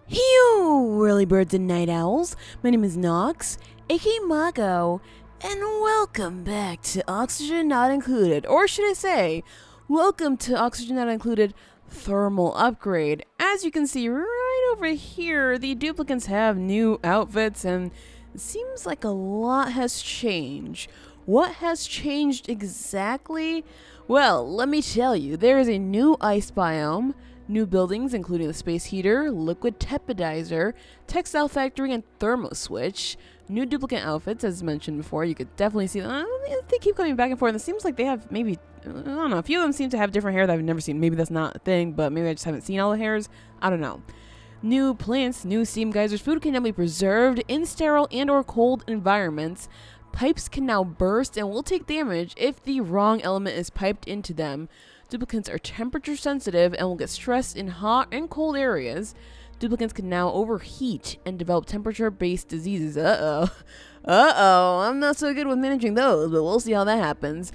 Hello, early birds and night owls. My name is Nox, aka Mako, and welcome back to Oxygen Not Included, or should I say, welcome to Oxygen Not Included Thermal Upgrade. As you can see right over here, the duplicants have new outfits, and it seems like a lot has changed. What has changed exactly? Well, let me tell you, there is a new ice biome, new buildings including the space heater, liquid tepidizer, textile factory, and thermo switch. New duplicate outfits, as mentioned before. You could definitely see them. They keep coming back and forth. It seems like they have maybe, I don't know, a few of them seem to have different hair that I've never seen. Maybe that's not a thing, but maybe I just haven't seen all the hairs. I don't know. New plants, new steam geysers. Food can now be preserved in sterile and or cold environments. Pipes can now burst and will take damage if the wrong element is piped into them. Duplicants are temperature sensitive and will get stressed in hot and cold areas. Duplicants can now overheat and develop temperature-based diseases. I'm not so good with managing those, but we'll see how that happens.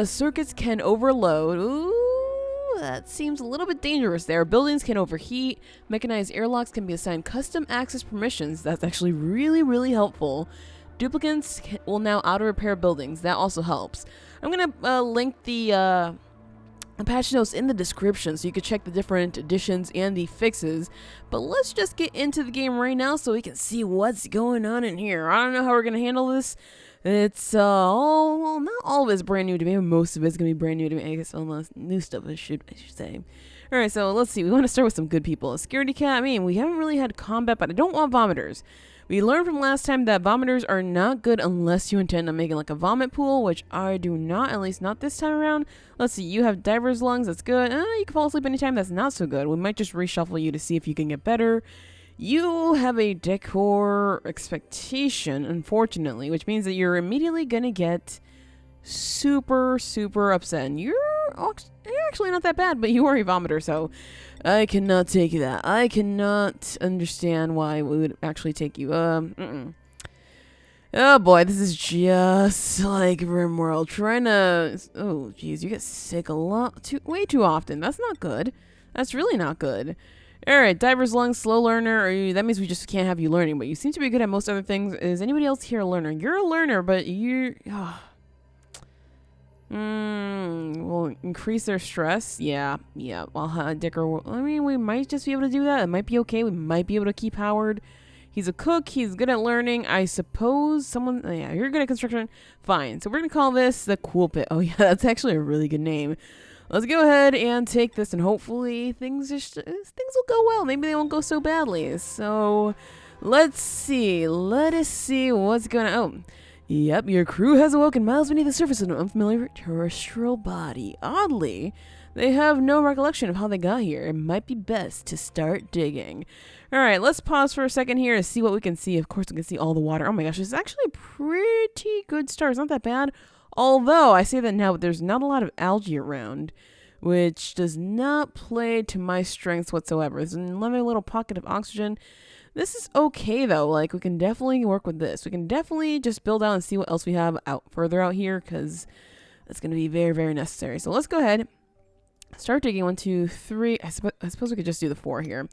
Circuits can overload. Ooh, that seems a little bit dangerous there. Buildings can overheat. Mechanized airlocks can be assigned custom access permissions. That's actually really, really helpful. Duplicants will now auto-repair buildings. That also helps. I'm going to link the patch notes in the description so you can check the different additions and the fixes. But let's just get into the game right now so we can see what's going on in here. I don't know how we're going to handle this. It's well, not all of it's brand new to me. Most of it's going to be brand new to me. I guess all the new stuff I should say. Alright, so let's see. We want to start with some good people. A scaredy cat. I mean, we haven't really had combat, but I don't want vomiters. We learned from last time that vomiters are not good unless you intend on making like a vomit pool, which I do not, at least not this time around. Let's see, you have diver's lungs, that's good. You can fall asleep anytime, that's not so good. We might just reshuffle you to see if you can get better. You have a decor expectation, unfortunately, which means that you're immediately gonna get super upset. And you're actually not that bad, but you are a vomiter, so I cannot take that. I cannot understand why we would actually take you. Oh boy, this is just like Rimworld. Trying to. Oh jeez, you get sick way too often. That's not good. That's really not good. Alright, diver's lungs, slow learner. That means we just can't have you learning, but you seem to be good at most other things. Is anybody else here a learner? You're a learner, but you're. Will increase their stress. Yeah. Well, Dicker. I mean, we might just be able to do that. It might be okay. We might be able to keep Howard. He's a cook. He's good at learning. I suppose someone. Yeah, you're good at construction. Fine. So we're gonna call this the Cool Pit. Oh yeah, that's actually a really good name. Let's go ahead and take this, and hopefully things will go well. Maybe they won't go so badly. So let's see. Let us see what's going on. Oh. Yep, your crew has awoken miles beneath the surface of an unfamiliar terrestrial body. Oddly, they have no recollection of how they got here. It might be best to start digging. Alright, let's pause for a second here to see what we can see. Of course, we can see all the water. Oh my gosh, this is actually a pretty good start. It's not that bad. Although, I say that now, but there's not a lot of algae around, which does not play to my strengths whatsoever. There's a little pocket of oxygen. This is okay though, like we can definitely work with this. We can definitely just build out and see what else we have further out here, because that's going to be very necessary. So let's go ahead, start digging. 1, 2, 3. I suppose we could just do the 4 here.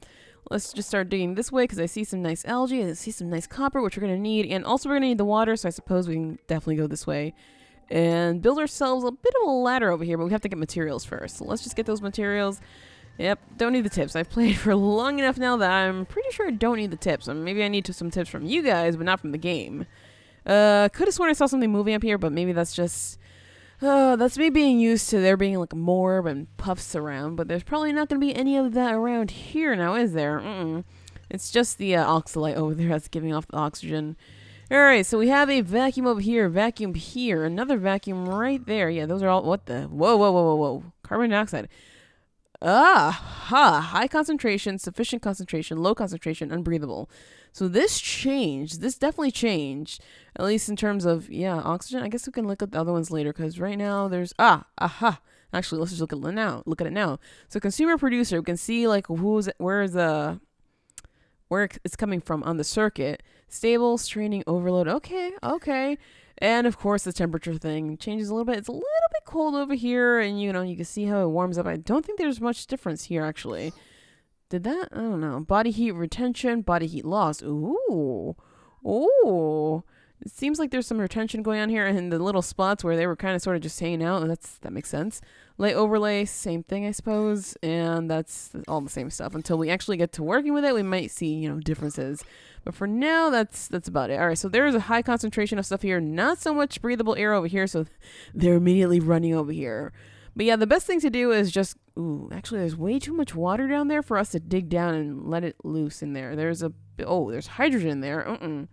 Let's just start digging this way because I see some nice algae and I see some nice copper, which we're going to need. And also we're going to need the water, so I suppose we can definitely go this way and build ourselves a bit of a ladder over here, but we have to get materials first. So let's just get those materials. Yep, don't need the tips. I've played for long enough now that I'm pretty sure I don't need the tips. Maybe I need some tips from you guys, but not from the game. Could have sworn I saw something moving up here, but maybe that's just... that's me being used to there being like a morb and puffs around, but there's probably not going to be any of that around here now, is there? It's just the oxalite over there that's giving off the oxygen. Alright, so we have a vacuum over here, vacuum here, another vacuum right there. Yeah, those are all... What the... Whoa. Carbon dioxide. High concentration, sufficient concentration, low concentration, unbreathable. So this changed. This definitely changed. At least in terms of, oxygen. I guess we can look at the other ones later, because right now there's, Actually, let's just look at it now. So consumer producer, we can see like where it's coming from on the circuit. Stable, straining, overload. Okay. And of course the temperature thing changes a little bit. It's a little bit cold over here, and you can see how it warms up. I don't think there's much difference here actually. Did that? I don't know. Body heat retention, body heat loss. Ooh. Ooh. It seems like there's some retention going on here in the little spots where they were kind of sort of just hanging out. And that makes sense. Light overlay, same thing, I suppose. And that's all the same stuff. Until we actually get to working with it, we might see, differences. But for now, that's about it. All right, so there is a high concentration of stuff here. Not so much breathable air over here, so they're immediately running over here. But yeah, the best thing to do is just... Ooh, actually, there's way too much water down there for us to dig down and let it loose in there. There's hydrogen in there.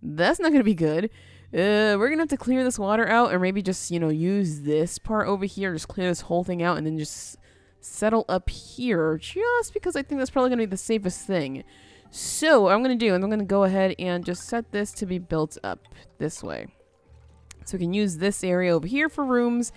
That's not going to be good. We're going to have to clear this water out or maybe just, use this part over here. Just clear this whole thing out and then just settle up here. Just because I think that's probably going to be the safest thing. So what I'm going to do is I'm going to go ahead and just set this to be built up this way. So we can use this area over here for rooms.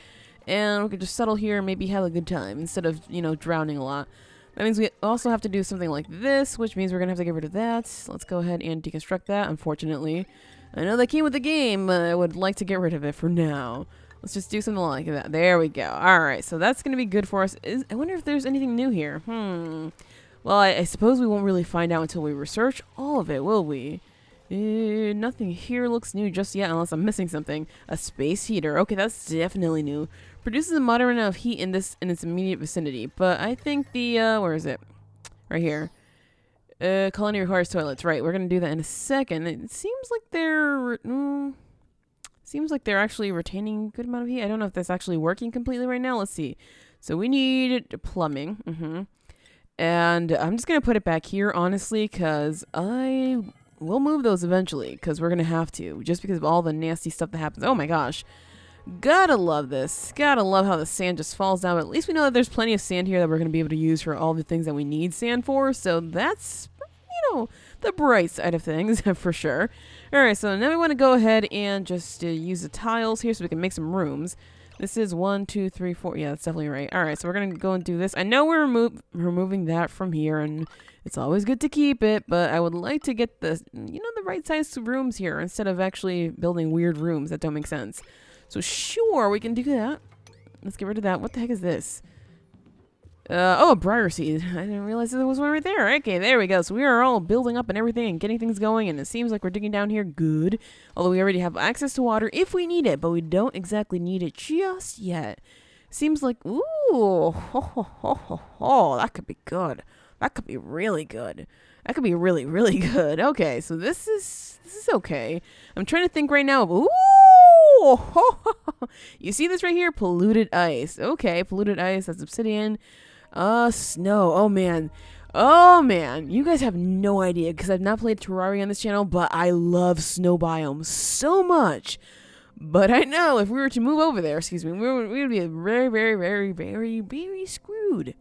And we could just settle here and maybe have a good time instead of, drowning a lot. That means we also have to do something like this, which means we're going to have to get rid of that. Let's go ahead and deconstruct that, unfortunately. I know that came with the game, but I would like to get rid of it for now. Let's just do something like that. There we go. Alright, so that's going to be good for us. I wonder if there's anything new here. Well, I suppose we won't really find out until we research all of it, will we? Nothing here looks new just yet, unless I'm missing something. A space heater. Okay, that's definitely new. Produces a moderate amount of heat in its immediate vicinity, but I think the where is it? Right here. Colony requires toilets. Right, we're gonna do that in a second. It seems like they're actually retaining a good amount of heat. I don't know if that's actually working completely right now. Let's see. So we need plumbing. And I'm just gonna put it back here, honestly, because we'll move those eventually, because we're gonna have to, just because of all the nasty stuff that happens. Oh my gosh. Gotta love this. Gotta love how the sand just falls down. But at least we know that there's plenty of sand here that we're going to be able to use for all the things that we need sand for. So that's, the bright side of things for sure. Alright, so now we want to go ahead and just use the tiles here so we can make some rooms. This is 1, 2, 3, 4. Yeah, that's definitely right. Alright, so we're going to go and do this. I know we're removing that from here, and it's always good to keep it, but I would like to get the right size rooms here instead of actually building weird rooms that don't make sense. So sure, we can do that. Let's get rid of that. What the heck is this? A briar seed. I didn't realize there was one right there. Okay, there we go. So we are all building up and everything and getting things going, and it seems like we're digging down here good. Although we already have access to water if we need it, but we don't exactly need it just yet. Seems like, ooh, that could be good. That could be really good. That could be really, really good. Okay, so this is okay. I'm trying to think right now of, ooh, you see this right here? Polluted ice. Okay, polluted ice. That's obsidian. Snow. Oh man. You guys have no idea because I've not played Terraria on this channel, but I love snow biomes so much. But I know if we were to move over there, we would be very, very, very, very, very screwed.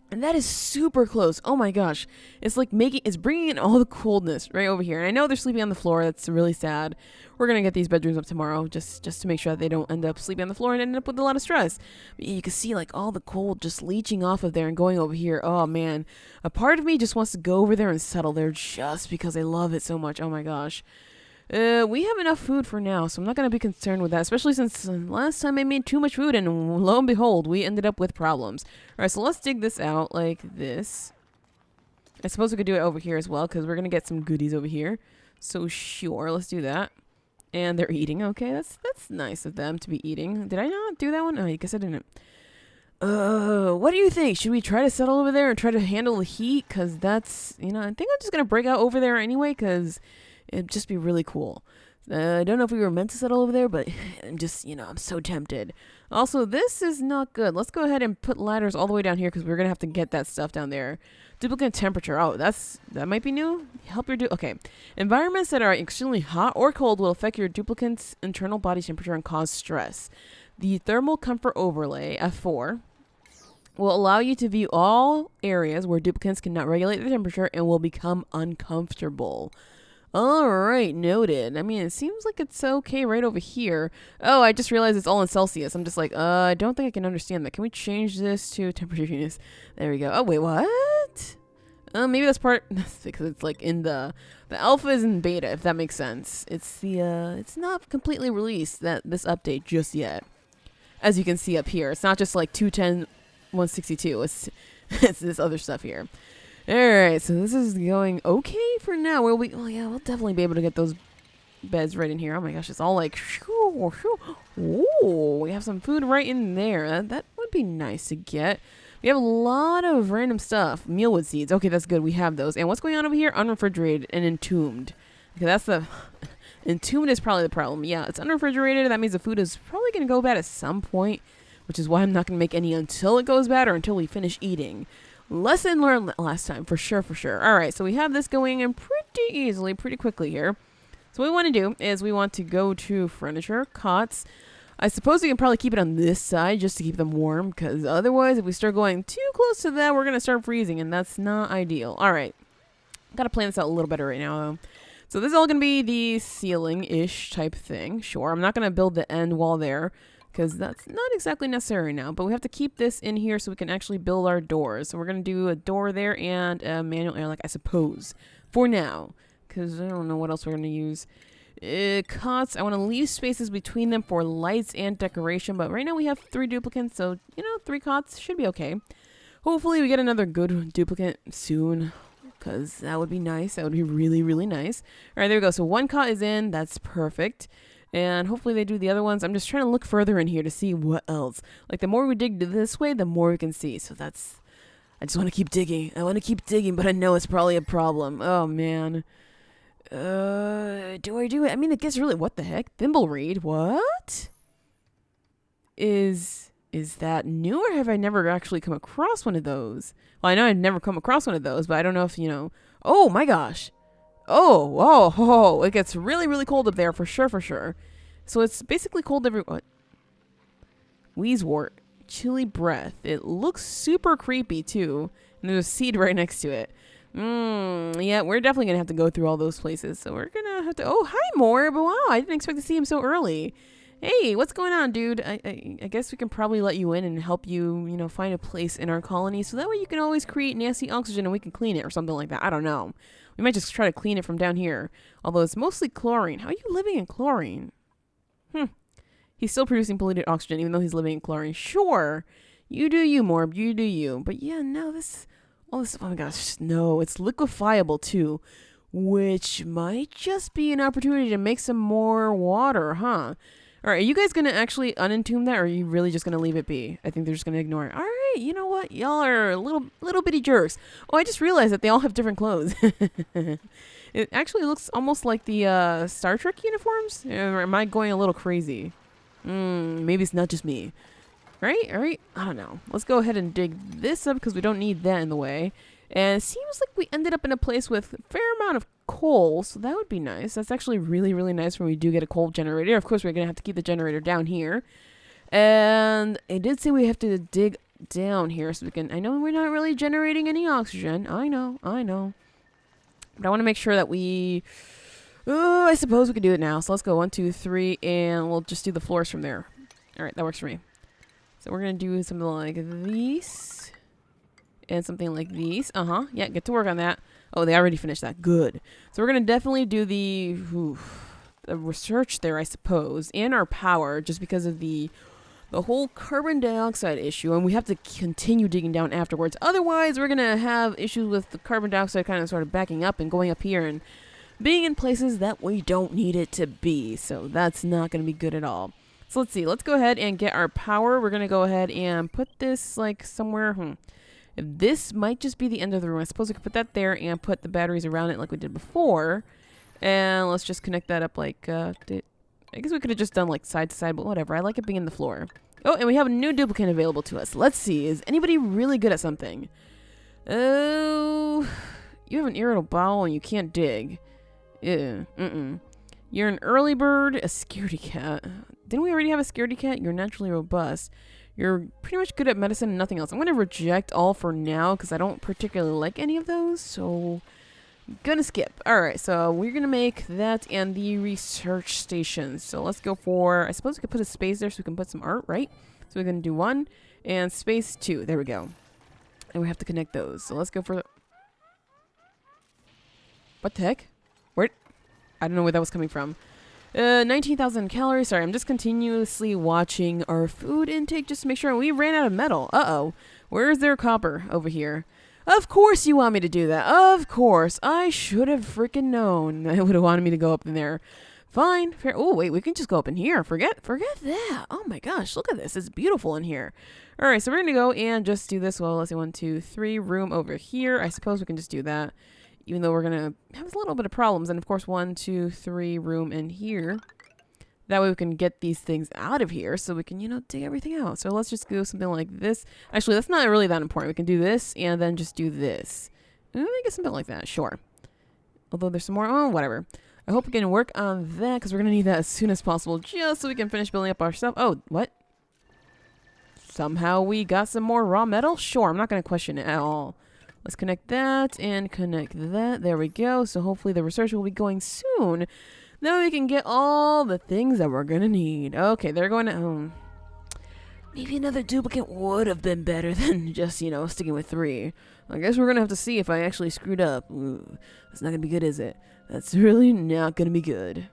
And that is super close. Oh my gosh. It's like it's bringing in all the coldness right over here. And I know they're sleeping on the floor. That's really sad. We're going to get these bedrooms up tomorrow just to make sure that they don't end up sleeping on the floor and end up with a lot of stress. But you can see like all the cold just leaching off of there and going over here. Oh man. A part of me just wants to go over there and settle there just because I love it so much. Oh my gosh. We have enough food for now, so I'm not going to be concerned with that, especially since last time I made too much food and lo and behold, we ended up with problems. Alright, so let's dig this out like this. I suppose we could do it over here as well, because we're going to get some goodies over here. So sure, let's do that. And they're eating, okay, that's nice of them to be eating. Did I not do that one? Oh, I guess I didn't. What do you think? Should we try to settle over there and try to handle the heat? Because that's, I think I'm just going to break out over there anyway, because it'd just be really cool. I don't know if we were meant to settle over there, but I'm just, I'm so tempted. Also, this is not good. Let's go ahead and put ladders all the way down here because we're going to have to get that stuff down there. Duplicate temperature. Oh, that might be new. Okay. Environments that are extremely hot or cold will affect your duplicant's internal body temperature and cause stress. The thermal comfort overlay, F4, will allow you to view all areas where duplicants cannot regulate the temperature and will become uncomfortable. Alright, noted. I mean, it seems like it's okay right over here. Oh, I just realized it's all in Celsius. I'm just like, I don't think I can understand that. Can we change this to temperature units? There we go. Oh, wait, what? Maybe that's because it's like in the alpha is in beta, if that makes sense. It's it's not completely released, this update just yet. As you can see up here, it's not just like 210.162. It's this other stuff here. Alright, so this is going okay for now. We'll definitely be able to get those beds right in here. Oh my gosh, it's all like, ooh, we have some food right in there. That would be nice to get. We have a lot of random stuff. Mealwood seeds. Okay, that's good. We have those. And what's going on over here? Unrefrigerated and entombed. Okay, that's the... entombed is probably the problem. Yeah, it's unrefrigerated. That means the food is probably going to go bad at some point, which is why I'm not going to make any until it goes bad or until we finish eating. Lesson learned last time, for sure, for sure. All right, so we have this going in pretty easily, pretty quickly here. So what we want to do is we want to go to furniture, cots. I suppose we can probably keep it on this side just to keep them warm, because otherwise if we start going too close to that, we're going to start freezing, and that's not ideal. All right. Got to plan this out a little better right now, though. So this is all going to be the ceiling-ish type thing. Sure, I'm not going to build the end wall there, because that's not exactly necessary now, but we have to keep this in here so we can actually build our doors. So we're going to do a door there and a manual airlock, I suppose, for now, because I don't know what else we're going to use. Cots, I want to leave spaces between them for lights and decoration, but right now we have 3 duplicates, so, 3 cots should be okay. Hopefully we get another good duplicate soon, because that would be nice. That would be really, really nice. All right, there we go. So 1 cot is in. That's perfect. And hopefully they do the other ones. I'm just trying to look further in here to see what else. Like, the more we dig this way, the more we can see. So that's... I just want to keep digging. I want to keep digging, but I know it's probably a problem. Oh, man. Do I do it? I mean, it gets really... What the heck? Thimble reed? What? Is that new, or have I never actually come across one of those? Well, I know I've never come across one of those, but I don't know if, Oh, my gosh. Oh, it gets really, really cold up there, for sure, for sure. So it's basically cold what? Wheezewort. Chilly breath. It looks super creepy, too. And there's a seed right next to it. Yeah, we're definitely going to have to go through all those places. So we're going to have to... Oh, hi, Morb. Wow, I didn't expect to see him so early. Hey, what's going on, dude? I guess we can probably let you in and help you, find a place in our colony. So that way you can always create nasty oxygen and we can clean it or something like that. I don't know. We might just try to clean it from down here. Although it's mostly chlorine. How are you living in chlorine? He's still producing polluted oxygen even though he's living in chlorine. Sure. You do you, Morb. You do you. But yeah, no, all this, oh my gosh, no. It's liquefiable too. Which might just be an opportunity to make some more water, huh? All right, are you guys going to actually unentomb that, or are you really just going to leave it be? I think they're just going to ignore it. All right, you know what? Y'all are little bitty jerks. Oh, I just realized that they all have different clothes. It actually looks almost like the Star Trek uniforms. Or am I going a little crazy? Maybe it's not just me. Right? All right. I don't know. Let's go ahead and dig this up because we don't need that in the way. And it seems like we ended up in a place with a fair amount of coal, so that would be nice. That's actually really, really nice when we do get a coal generator. Of course, we're going to have to keep the generator down here. And it did say we have to dig down here so we can... I know we're not really generating any oxygen. I know. But I want to make sure that we... Oh, I suppose we could do it now. So let's go 1, 2, 3, and we'll just do the floors from there. All right, that works for me. So we're going to do something like these. And something like these. Yeah, get to work on that. Oh, they already finished that. Good. So we're going to definitely do the research there, I suppose. And our power, just because of the whole carbon dioxide issue. And we have to continue digging down afterwards. Otherwise, we're going to have issues with the carbon dioxide kind of sort of backing up and going up here and being in places that we don't need it to be. So that's not going to be good at all. So let's see. Let's go ahead and get our power. We're going to go ahead and put this like somewhere... This might just be the end of the room. I suppose we could put that there and put the batteries around it like we did before. And let's just connect that up like... I guess we could have just done like side to side, but whatever. I like it being in the floor. Oh, and we have a new duplicate available to us. Let's see. Is anybody really good at something? Oh... You have an irritable bowel and you can't dig. You're an early bird, a scaredy cat. Didn't we already have a scaredy cat? You're naturally robust. You're pretty much good at medicine and nothing else. I'm going to reject all for now because I don't particularly like any of those. So, I'm going to skip. Alright, so we're going to make that and the research station. So, let's go for... I suppose we could put a space there so we can put some art, right? So, we're going to do 1 and space 2. There we go. And we have to connect those. So, let's go for... What the heck? Where? I don't know where that was coming from. 19,000 calories. Sorry, I'm just continuously watching our food intake just to make sure we ran out of metal. Uh-oh. Where's their copper? Over here. Of course you want me to do that. Of course. I should have freaking known. I would have wanted me to go up in there. Fine. Fair. Oh, wait. We can just go up in here. Forget that. Oh, my gosh. Look at this. It's beautiful in here. All right. So we're going to go and just do this. Well, let's see. 1, 2, 3. Room over here. I suppose we can just do that. Even though we're going to have a little bit of problems. And, of course, 1, 2, 3. Room in here. That way we can get these things out of here so we can, you know, dig everything out. So let's just do something like this. Actually, that's not really that important. We can do this and then just do this. I guess something like that. Sure. Although there's some more. Oh, whatever. I hope we can work on that because we're going to need that as soon as possible just so we can finish building up our stuff. Oh, what? Somehow we got some more raw metal? Sure. I'm not going to question it at all. Let's connect that and connect that. There we go. So hopefully the research will be going soon. Then we can get all the things that we're going to need. Okay, they're going to... maybe another duplicate would have been better than just, you know, sticking with 3. I guess we're going to have to see if I actually screwed up. Ooh, that's not going to be good, is it? That's really not going to be good.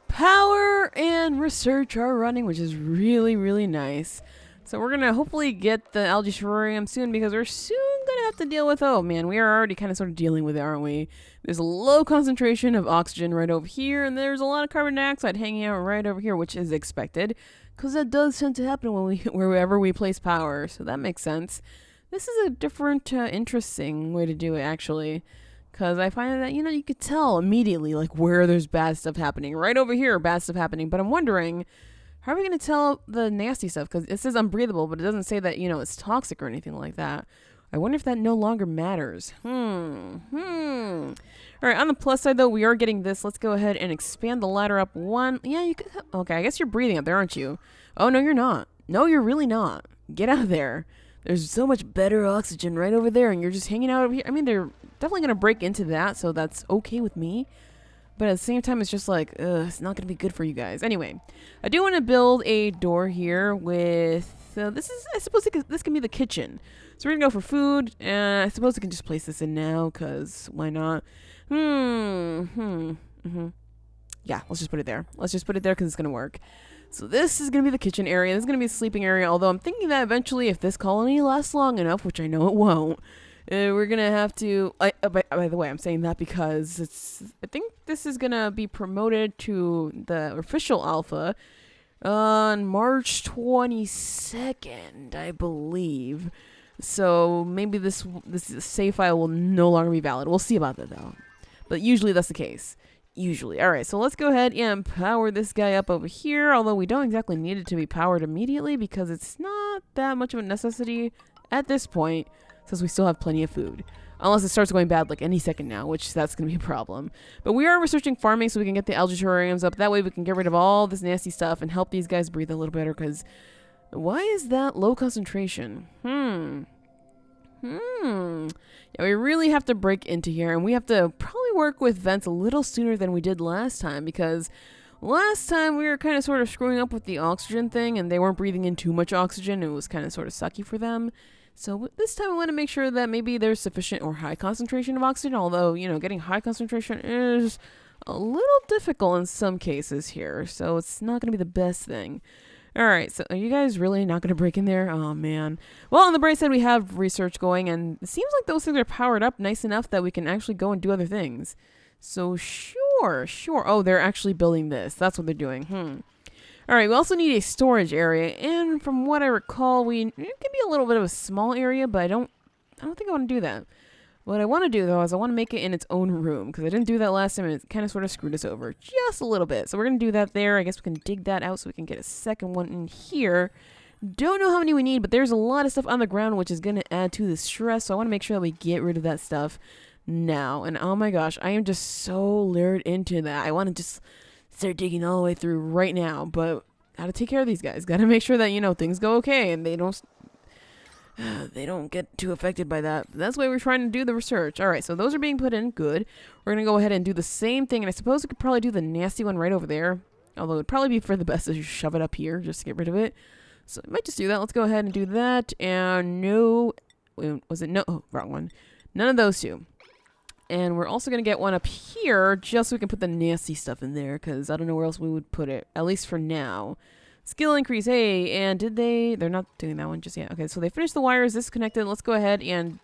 Power and research are running, which is really, really nice. So we're going to hopefully get the algae terrarium soon because we're soon going to have to deal with, oh man, we are already kind of sort of dealing with it, aren't we? There's a low concentration of oxygen right over here, and there's a lot of carbon dioxide hanging out right over here, which is expected because that does tend to happen when wherever we place power, so that makes sense. This is a different, interesting way to do it, actually, because I find that, you know, you could tell immediately, like, where there's bad stuff happening. Right over here, bad stuff happening, but I'm wondering... how are we going to tell the nasty stuff? Because it says unbreathable, but it doesn't say that, you know, it's toxic or anything like that. I wonder if that no longer matters. All right, on the plus side, though, we are getting this. Let's go ahead and expand the ladder up 1. Yeah, you could. Okay, I guess you're breathing up there, aren't you? Oh, no, you're not. No, you're really not. Get out of there. There's so much better oxygen right over there, and you're just hanging out over here. I mean, they're definitely going to break into that, so that's okay with me. But at the same time, it's just like, it's not going to be good for you guys. Anyway, I do want to build a door here with, this is, I suppose this can be the kitchen. So we're going to go for food, and I suppose we can just place this in now, because why not? Yeah, let's just put it there. Let's just put it there because it's going to work. So this is going to be the kitchen area. This is going to be a sleeping area, although I'm thinking that eventually if this colony lasts long enough, which I know it won't, we're going to have to... by the way, I'm saying that because I think this is going to be promoted to the official alpha on March 22nd, I believe. So maybe this save file will no longer be valid. We'll see about that, though. But usually that's the case. Usually. All right, so let's go ahead and power this guy up over here, although we don't exactly need it to be powered immediately because it's not that much of a necessity at this point. Since we still have plenty of food. Unless it starts going bad like any second now, which that's going to be a problem. But we are researching farming so we can get the algae terrariums up. That way we can get rid of all this nasty stuff and help these guys breathe a little better. Because why is that low concentration? Yeah, we really have to break into here. And we have to probably work with vents a little sooner than we did last time. Because last time we were kind of sort of screwing up with the oxygen thing. And they weren't breathing in too much oxygen. It was kind of sort of sucky for them. So this time I want to make sure that maybe there's sufficient or high concentration of oxygen, although, you know, getting high concentration is a little difficult in some cases here, so it's not going to be the best thing. All right, so are you guys really not going to break in there? Oh, man. Well, on the bright side, we have research going, and it seems like those things are powered up nice enough that we can actually go and do other things. So sure. Oh, they're actually building this. That's what they're doing. All right, we also need a storage area, and from what I recall, it can be a little bit of a small area, but I don't think I want to do that. What I want to do, though, is I want to make it in its own room, because I didn't do that last time, and it kind of sort of screwed us over just a little bit. So we're going to do that there. I guess we can dig that out so we can get a second one in here. Don't know how many we need, but there's a lot of stuff on the ground, which is going to add to the stress, so I want to make sure that we get rid of that stuff now. And oh my gosh, I am just so lured into that. I want to just... start digging all the way through right now, but gotta take care of these guys. Gotta make sure that, you know, things go okay and they don't get too affected by that. But that's why we're trying to do the research. All right, so those are being put in. Good. We're gonna go ahead and do the same thing, and I suppose we could probably do the nasty one right over there. Although it'd probably be for the best to just shove it up here just to get rid of it. So I might just do that. Let's go ahead and do that. And no, was it no? Oh, wrong one. None of those two. And we're also going to get one up here just so we can put the nasty stuff in there, because I don't know where else we would put it, at least for now. Skill increase, hey, and did they... They're not doing that one just yet. Okay, so they finished the wires. This is connected. Let's go ahead and...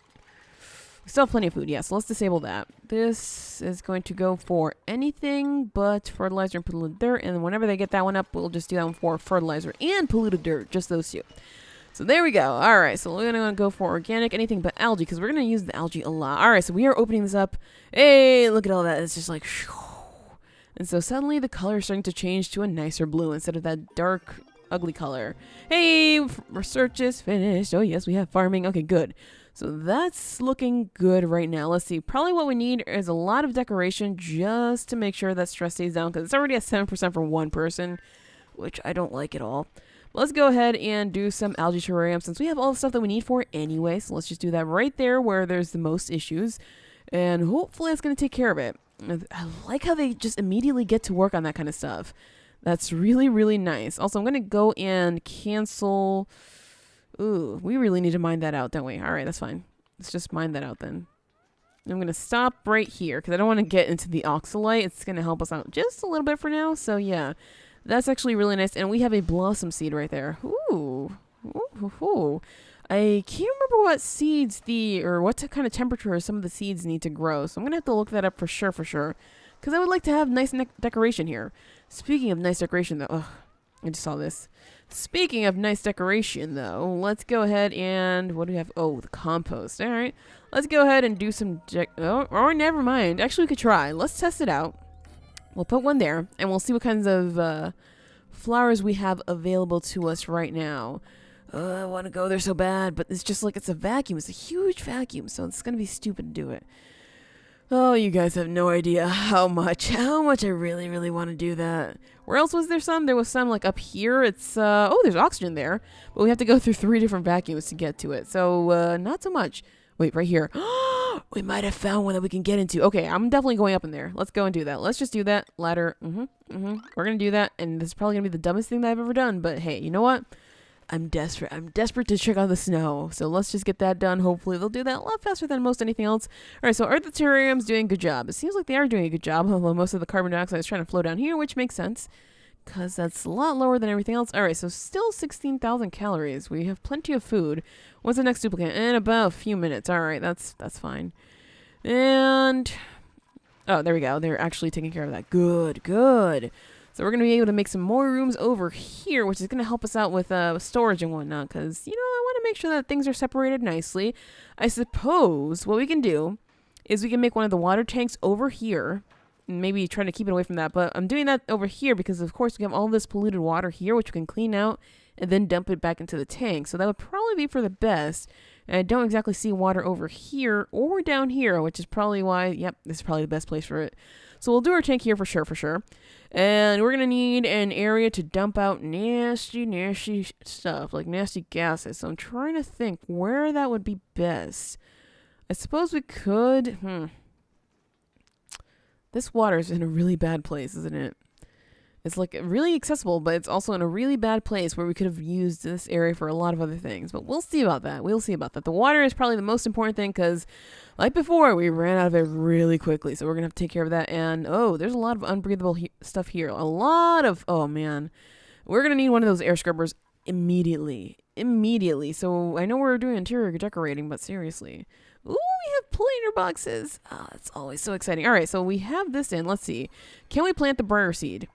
We still have plenty of food, yeah, so let's disable that. This is going to go for anything but fertilizer and polluted dirt, and whenever they get that one up, we'll just do that one for fertilizer and polluted dirt, just those two. So there we go. All right, so we're going to go for organic, anything but algae, because we're going to use the algae a lot. All right, so we are opening this up. Hey, look at all that. It's just like... And so suddenly the color is starting to change to a nicer blue instead of that dark, ugly color. Hey, research is finished. Oh, yes, we have farming. Okay, good. So that's looking good right now. Let's see. Probably what we need is a lot of decoration just to make sure that stress stays down, because it's already at 7% for one person, which I don't like at all. Let's go ahead and do some algae terrarium since we have all the stuff that we need for it anyway. So let's just do that right there where there's the most issues. And hopefully that's going to take care of it. I like how they just immediately get to work on that kind of stuff. That's really, really nice. Also, I'm going to go and cancel... Ooh, we really need to mine that out, don't we? All right, that's fine. Let's just mine that out then. I'm going to stop right here because I don't want to get into the oxalite. It's going to help us out just a little bit for now. So, yeah, that's actually really nice. And we have a blossom seed right there. Ooh. Ooh, ooh, ooh. I can't remember what seeds or what kind of temperature some of the seeds need to grow. So I'm going to have to look that up for sure. Because I would like to have nice decoration here. Speaking of nice decoration, though. Ugh, I just saw this. Speaking of nice decoration, though, let's go ahead and... What do we have? Oh, the compost. All right. Let's go ahead and do some... Oh, never mind. Actually, we could try. Let's test it out. We'll put one there, and we'll see what kinds of flowers we have available to us right now. I want to go there so bad, but it's just like it's a vacuum. It's a huge vacuum, so it's going to be stupid to do it. Oh, you guys have no idea how much I really, really want to do that. Where else was there some? There was some like up here. It's, oh, there's oxygen there, but we have to go through 3 different vacuums to get to it. So, not so much. Wait, right here. We might have found one that we can get into. Okay, I'm definitely going up in there. Let's go and do that. Let's just do that. Ladder. We're going to do that, and this is probably going to be the dumbest thing that I've ever done, but hey, you know what? I'm desperate. I'm desperate to check out the snow. So let's just get that done. Hopefully they'll do that a lot faster than most anything else. All right, so Earth Terrarium's doing a good job. It seems like they are doing a good job, although most of the carbon dioxide is trying to flow down here, which makes sense because that's a lot lower than everything else. All right, so still 16,000 calories. We have plenty of food. What's the next duplicate? In about a few minutes. All right, that's fine. And, oh, there we go. They're actually taking care of that. Good, good. So we're going to be able to make some more rooms over here, which is going to help us out with storage and whatnot, because, you know, I want to make sure that things are separated nicely. I suppose what we can do is we can make one of the water tanks over here, and maybe try to keep it away from that, but I'm doing that over here because, of course, we have all this polluted water here, which we can clean out and then dump it back into the tank. So that would probably be for the best. And I don't exactly see water over here or down here, which is probably why, yep, this is probably the best place for it. So we'll do our tank here for sure. And we're going to need an area to dump out nasty stuff, like nasty gases. So I'm trying to think where that would be best. I suppose we could, This water is in a really bad place, isn't it? It's like really accessible, but it's also in a really bad place where we could have used this area for a lot of other things. But we'll see about that. The water is probably the most important thing because, like before, we ran out of it really quickly. So we're going to have to take care of that. And, oh, there's a lot of unbreathable stuff here. A lot of, oh, man. We're going to need one of those air scrubbers immediately. So I know we're doing interior decorating, but seriously. Ooh, we have planter boxes. Oh, it's always so exciting. All right, so we have this in. Let's see. Can we plant the briar seed?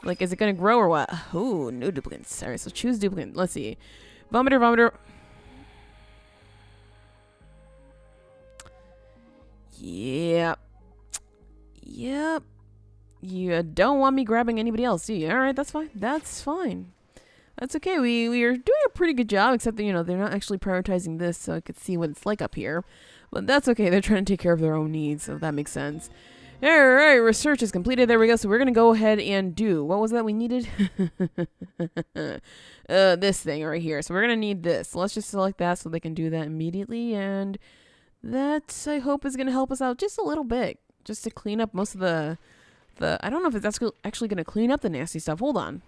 Like, is it going to grow or what? Oh, no duplicates. All right, so choose duplicate. Let's see. Vomiter. Yep. You don't want me grabbing anybody else, do you? All right, that's fine. That's okay. We are doing a pretty good job, except that, you know, they're not actually prioritizing this, so I could see what it's like up here. But that's okay. They're trying to take care of their own needs, so that makes sense. All right, research is completed. There we go. So we're going to go ahead and do, what was that we needed? This thing right here. So we're going to need this. So let's just select that so they can do that immediately. And that, I hope, is going to help us out just a little bit. Just to clean up most of I don't know if it's actually going to clean up the nasty stuff. Hold on.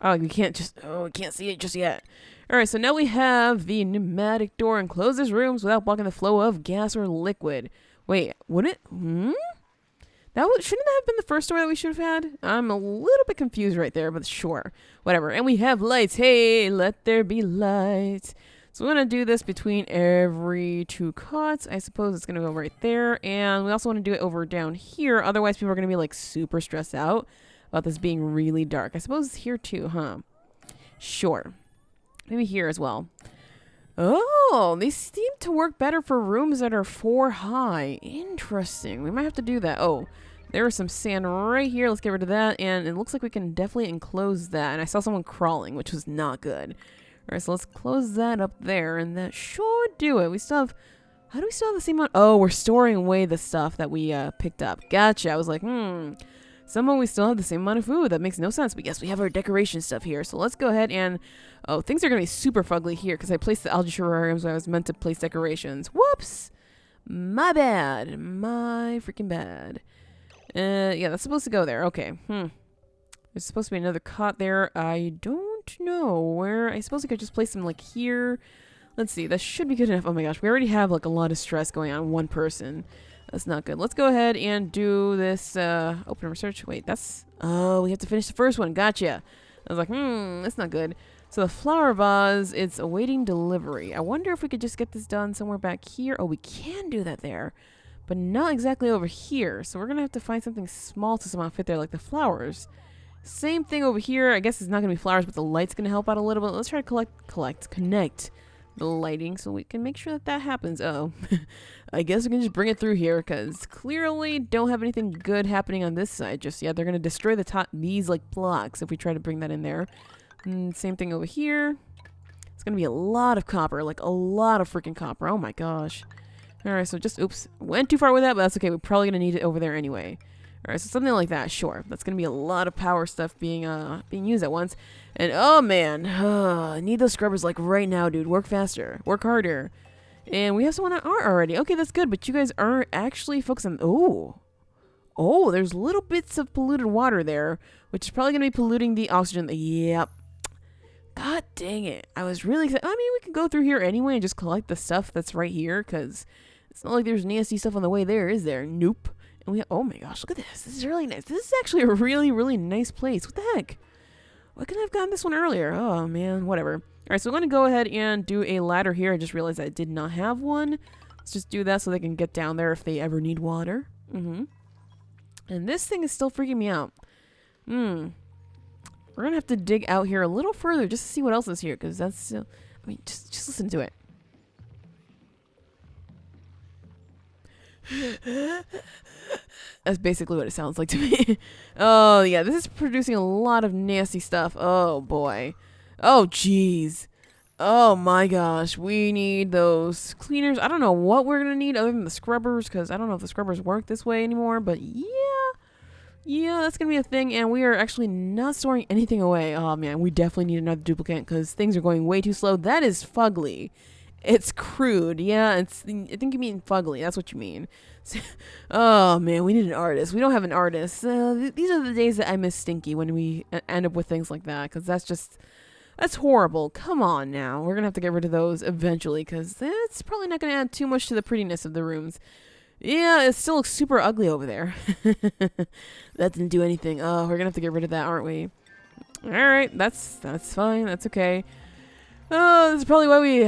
Oh, we can't just, oh, we can't see it just yet. All right, so now we have the pneumatic door encloses rooms without blocking the flow of gas or liquid. Wait, would it? Shouldn't that have been the first door that we should have had? I'm a little bit confused right there, but sure. Whatever. And we have lights. Hey, let there be lights. So we're going to do this between every 2 cots. I suppose it's going to go right there. And we also want to do it over down here. Otherwise, people are going to be like super stressed out about this being really dark. I suppose it's here too, huh? Sure. Maybe here as well. Oh, they seem to work better for rooms that are 4 high. Interesting. We might have to do that. Oh, there is some sand right here. Let's get rid of that. And it looks like we can definitely enclose that. And I saw someone crawling, which was not good. All right, so let's close that up there. And that should do it. We still have... How do we still have the same amount? Oh, we're storing away the stuff that we picked up. Gotcha. I was like, somehow we still have the same amount of food. That makes no sense. But yes, we have our decoration stuff here. So let's go ahead and... Oh, things are going to be super fugly here because I placed the algae terrariums where I was meant to place decorations. Whoops! My bad. My freaking bad. Yeah, that's supposed to go there. Okay. There's supposed to be another cot there. I don't know where. I suppose I could just place them like here. Let's see. That should be good enough. Oh my gosh. We already have like a lot of stress going on one person. That's not good. Let's go ahead and do this open research. Wait, that's... Oh, we have to finish the first one. Gotcha. I was like, that's not good. So the flower vase, it's awaiting delivery. I wonder if we could just get this done somewhere back here. Oh, we can do that there, but not exactly over here. So we're going to have to find something small to somehow fit there, like the flowers. Same thing over here. I guess it's not going to be flowers, but the light's going to help out a little bit. Let's try to connect the lighting so we can make sure that that happens. Oh, I guess we can just bring it through here because clearly don't have anything good happening on this side just yet. They're going to destroy these like blocks if we try to bring that in there. Same thing over here. It's going to be a lot of copper, like a lot of freaking copper. Oh my gosh. Alright, so just, oops, went too far with that, but that's okay. We're probably going to need it over there anyway. Alright, so something like that, sure. That's going to be a lot of power stuff being used at once. And oh man, I need those scrubbers like right now, dude. Work faster. Work harder. And we have someone that are already. Okay, that's good, but you guys aren't actually focusing. Oh, there's little bits of polluted water there, which is probably going to be polluting the oxygen. Yep. God dang it. I was really excited. I mean, we could go through here anyway and just collect the stuff that's right here, because it's not like there's nasty stuff on the way there, is there? Nope. And oh my gosh, look at this. This is really nice. This is actually a really, really nice place. What the heck? Why couldn't I have gotten this one earlier? Oh man, whatever. All right, so I'm going to go ahead and do a ladder here. I just realized I did not have one. Let's just do that so they can get down there if they ever need water. And this thing is still freaking me out. We're going to have to dig out here a little further just to see what else is here, because that's still... I mean, just listen to it. That's basically what it sounds like to me. Oh, yeah, this is producing a lot of nasty stuff. Oh, boy. Oh, jeez. Oh, my gosh. We need those cleaners. I don't know what we're going to need other than the scrubbers, because I don't know if the scrubbers work this way anymore, but yeah. Yeah, that's going to be a thing, and we are actually not storing anything away. Oh, man, we definitely need another duplicate because things are going way too slow. That is fugly. It's crude. Yeah, I think you mean fugly. That's what you mean. Oh, man, we need an artist. We don't have an artist. These are the days that I miss Stinky when we end up with things like that, because that's horrible. Come on now. We're going to have to get rid of those eventually, because that's probably not going to add too much to the prettiness of the rooms. Yeah, it still looks super ugly over there. That didn't do anything. Oh, we're gonna have to get rid of that, aren't we? Alright, that's fine. That's okay. Oh, this is probably why we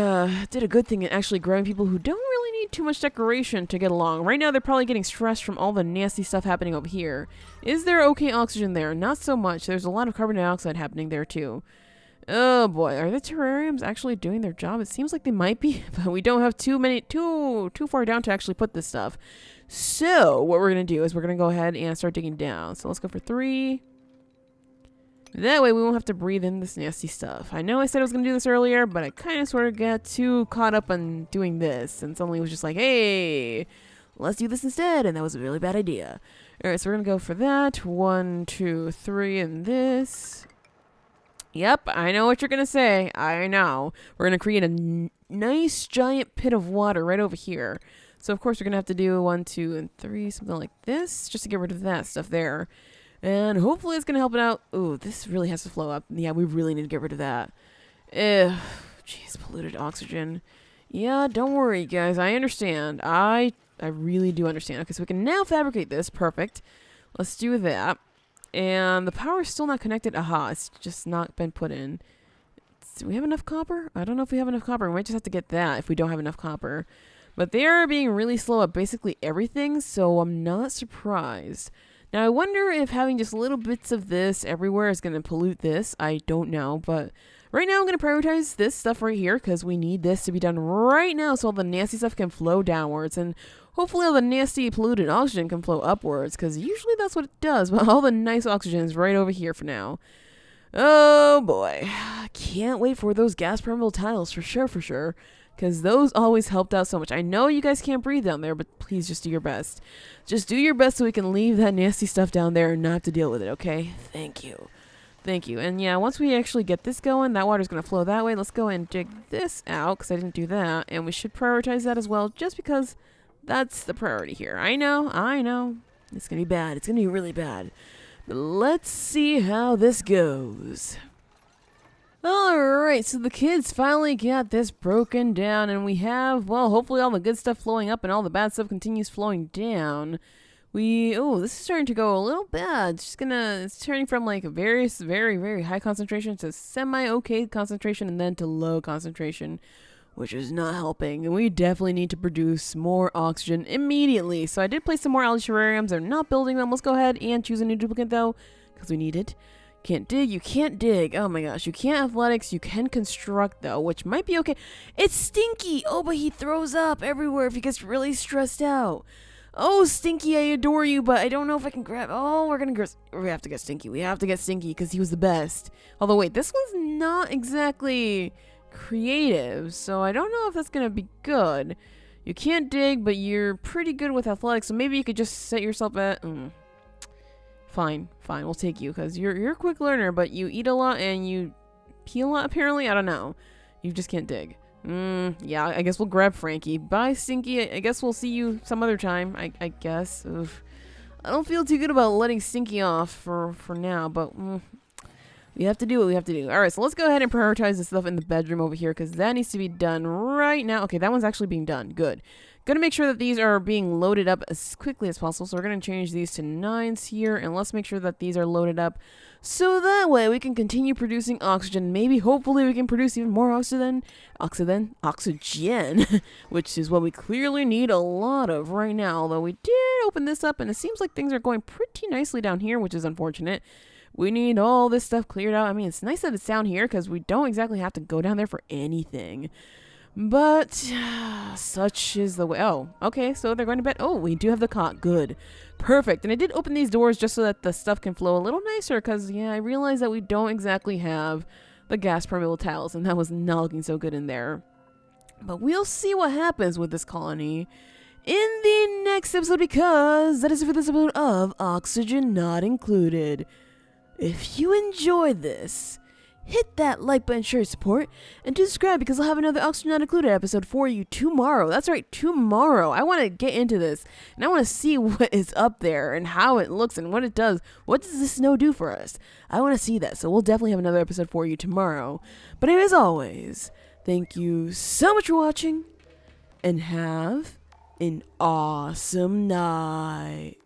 did a good thing in actually growing people who don't really need too much decoration to get along. Right now, they're probably getting stressed from all the nasty stuff happening over here. Is there okay oxygen there? Not so much. There's a lot of carbon dioxide happening there, too. Oh boy, are the terrariums actually doing their job? It seems like they might be, but we don't have too far down to actually put this stuff. So what we're going to do is we're going to go ahead and start digging down. So let's go for 3. That way we won't have to breathe in this nasty stuff. I know I said I was going to do this earlier, but I kind of sort of got too caught up on doing this. And suddenly was just like, hey, let's do this instead. And that was a really bad idea. All right, so we're going to go for that. 1, 2, 3, and this. Yep, I know what you're going to say. I know. We're going to create a nice giant pit of water right over here. So, of course, we're going to have to do 1, 2, and 3, something like this, just to get rid of that stuff there. And hopefully it's going to help it out. Ooh, this really has to flow up. Yeah, we really need to get rid of that. Ugh. Jeez, polluted oxygen. Yeah, don't worry, guys. I understand. I really do understand. Okay, so we can now fabricate this. Perfect. Let's do that. And the power is still not connected. Aha, it's just not been put in. Do we have enough copper? I don't know if we have enough copper. We might just have to get that if we don't have enough copper. But they are being really slow at basically everything, so I'm not surprised. Now, I wonder if having just little bits of this everywhere is going to pollute this. I don't know, but right now I'm going to prioritize this stuff right here because we need this to be done right now so all the nasty stuff can flow downwards. And hopefully all the nasty polluted oxygen can flow upwards because usually that's what it does. But all the nice oxygen is right over here for now. Oh boy. Can't wait for those gas permeable tiles for sure. Because those always helped out so much. I know you guys can't breathe down there, but please just do your best. Just do your best so we can leave that nasty stuff down there and not have to deal with it, okay? Thank you. Thank you. And yeah, once we actually get this going, that water's going to flow that way. Let's go and dig this out because I didn't do that. And we should prioritize that as well just because that's the priority here. I know. It's going to be bad. It's going to be really bad. But let's see how this goes. Alright, so the kids finally got this broken down, and we have, well, hopefully all the good stuff flowing up and all the bad stuff continues flowing down. This is starting to go a little bad. It's turning from like a very, very high concentration to semi-okay concentration and then to low concentration, which is not helping. And we definitely need to produce more oxygen immediately. So I did place some more algae terrariums. I'm not building them. Let's go ahead and choose a new duplicate though, because we need it. Can't dig, you can't dig. Oh my gosh, you can't athletics, you can construct though, which might be okay. It's Stinky! Oh, but he throws up everywhere if he gets really stressed out. Oh, Stinky, I adore you, but I don't know if I can grab... Oh, we have to get Stinky. We have to get Stinky because he was the best. Although, wait, this one's not exactly creative, so I don't know if that's going to be good. You can't dig, but you're pretty good with athletics, so maybe you could just set yourself at... Fine, we'll take you, because you're a quick learner, but you eat a lot and you pee a lot, apparently? I don't know. You just can't dig. Yeah, I guess we'll grab Frankie. Bye, Stinky. I guess we'll see you some other time, I guess. Oof. I don't feel too good about letting Stinky off for now, but we have to do what we have to do. Alright, so let's go ahead and prioritize the stuff in the bedroom over here, because that needs to be done right now. Okay, that one's actually being done. Good. Gonna make sure that these are being loaded up as quickly as possible, so we're gonna change these to 9s here, and let's make sure that these are loaded up so that way we can continue producing oxygen. Maybe, hopefully, we can produce even more oxygen, which is what we clearly need a lot of right now, although we did open this up, and it seems like things are going pretty nicely down here, which is unfortunate. We need all this stuff cleared out. I mean, it's nice that it's down here, because we don't exactly have to go down there for anything. But such is the way. Oh, okay, so they're going to bed. Oh, we do have the cot. Good. Perfect. And I did open these doors just so that the stuff can flow a little nicer because, yeah, I realized that we don't exactly have the gas permeable tiles, and that was not looking so good in there. But we'll see what happens with this colony in the next episode, because that is it for this episode of Oxygen Not Included. If you enjoyed this, hit that like button, share support, and subscribe because I'll have another Oxygen Not Included episode for you tomorrow. That's right, tomorrow. I want to get into this, and I want to see what is up there and how it looks and what it does. What does the snow do for us? I want to see that, so we'll definitely have another episode for you tomorrow. But as always, thank you so much for watching, and have an awesome night.